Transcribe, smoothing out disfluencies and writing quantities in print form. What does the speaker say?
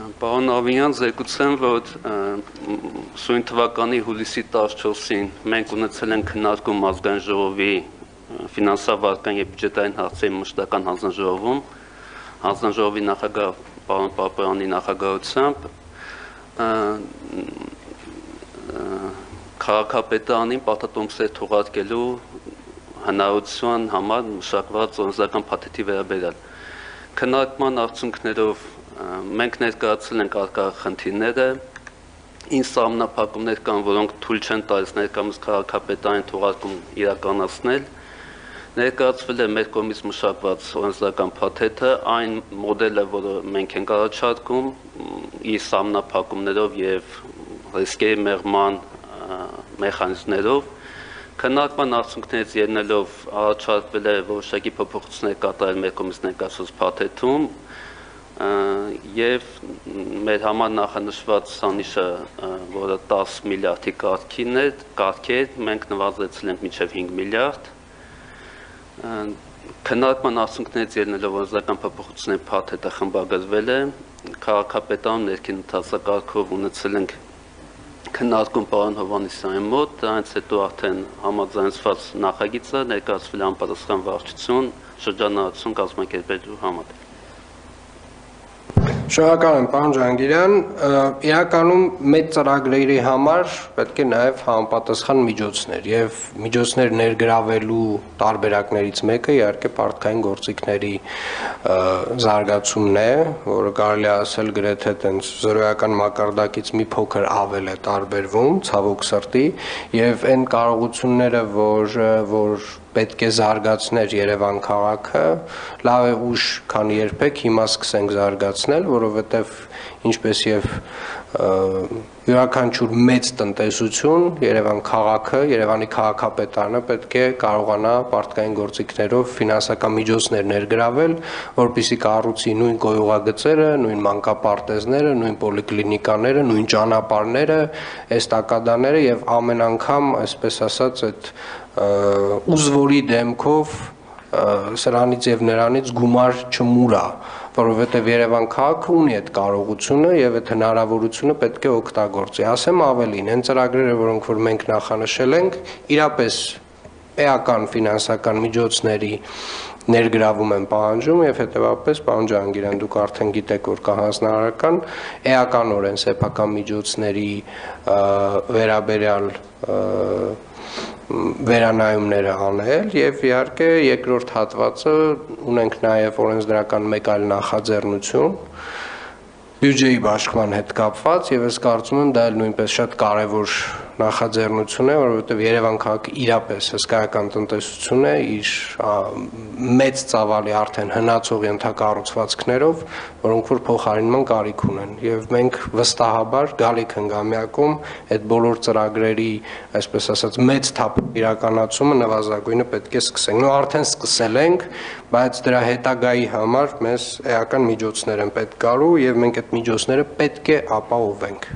Պարոն Ավինյան, զեկուցեմ, որ սույն թվականի հուլիսի 14-ին մենք ունեցել ենք քննարկում ազգային ժողովի ֆինանսավարական եւ բյուջետային հարցերի մշտական հանձնաժողովում, հանձնաժողովի նախագահ պարոն Պապոյանի նախագահությամբ քաղաքապետարանին պարտատոմսեր թողարկելու հնարավորության համար մշակված օրենսդրական փաթեթի վերաբերյալ քննարկման արդյունքներով մենք ներկայացրել ենք առկա խնդիրները, ինչ սահմանափակումներ կան, որոնք թույլ չեն տալիս ներկայումս քաղաքապետարին թողարկում իրականացնել, ներկայացվել է մեր կողմից մշակված օրենսդրական փաթեթը, այն մոդելը, որը մենք ենք առաջարկում, իր սահմանափակումներով եւ ռիսկերի մեղման մեխանիզմներով, քննարկման արդյունքներից ելնելով առաջարկվել է որոշակի փոփոխություններ կատարել մեր կողմից ներկայացված փաթեթում եւ մեր համար նախանշված ցանիշը, որը 10 միլիարդի կարգեր, մենք նվազեցրել ենք մինչեւ 5 միլիարդ։ Քննարկման արդյունքներից ելնելով օրենսդրական փոփոխությունների փաթեթը խմբագրվել է, քաղաքապետարան ներքին ընթացակարգով ունեցել ենք քննարկում պարոն Հովհաննիսյանի մոտ, դրանից հետո արդեն համաձայնեցված նախագիծը ներկայացվել է անպատասխան վարչություն շրջանառություն կազմակերպելու համար։ Շնորհակալ եմ, պարոն Ջհանգիրյան, իրականում մեծ ծրագրերի համար պետք է նաև համապատասխան միջոցներ եւ միջոցներ ներգրավելու տարբերակներից մեկը իհարկե պարտքային գործիքների զարգացումն է, որը կարելի է ասել գրեթե տենց զրոյական մակարդակից մի փոքր ավել է տարբերվում, ցավոք սրտի, եւ այն կարողությունները, որ պետք է զարգացներ Երևան քաղաքը, լավ է ուշ, քան երբեք հիմա սկսենք զարգացնել, որովհետև ինչպես եւ յուրաքանչյուր մեծ տնտեսություն, Երևան քաղաքը, Երևանի քաղաքապետարանը պետք է կարողանա պարտքային գործիքներով ֆինանսական միջոցներ ներգրավել, որպեսզի կառուցի նույն գոյուղագծերը, նույն մանկապարտեզները, նույն պոլիկլինիկաները, նույն ճանապարհները, էստակադաները եւ ամեն անգամ, այսպես ասած, այդ ուզվորի դեմքով սրանից եւ նրանից գումար չմուրա, որովհետեւ Երևան քաղաքը ունի այդ կարողությունը եւ այդ հնարավորությունը պետք է օգտագործի։ Ասեմ ավելին, այն ծրագրերը, որոնք որ մենք նախանշել ենք, իրապես էական ֆինանսական միջոցների ներգրավում են պահանջում եւ հետեւաբար պարոն Ջհանգիրյան, դուք արդեն գիտեք, որ կա հանձնարարական էականորեն սեփական միջոցների վերաբերյալ վերանայումները անել եւ իհարկե երկրորդ հատվածը ունենք նաեւ օրենսդրական մեկ այլ նախաձեռնություն բյուջեի բաշխման հետ կապված եւ ես կարծում եմ դա էլ նույնպես շատ կարեւոր նախաձեռնություն է, որովհետեւ Երևան քաղաքը իրապես հսկայական տնտեսություն է իր մեծ ծավալի արդեն հնացող ենթակառուցվածքներով, որոնք որ փոխարինման կարիք ունեն եւ մենք վստահաբար գալիք հնգամյակում այդ բոլոր ծրագրերի, այսպես ասած, մեծ թափ իրականացումը նվազագույնը պետք է սկսենք։ Նո արդեն սկսել ենք, բայց դրա հետագայի համար մեզ էական միջոցներ են պետք գալու եւ մենք այդ միջոցները պետք է ապահովենք։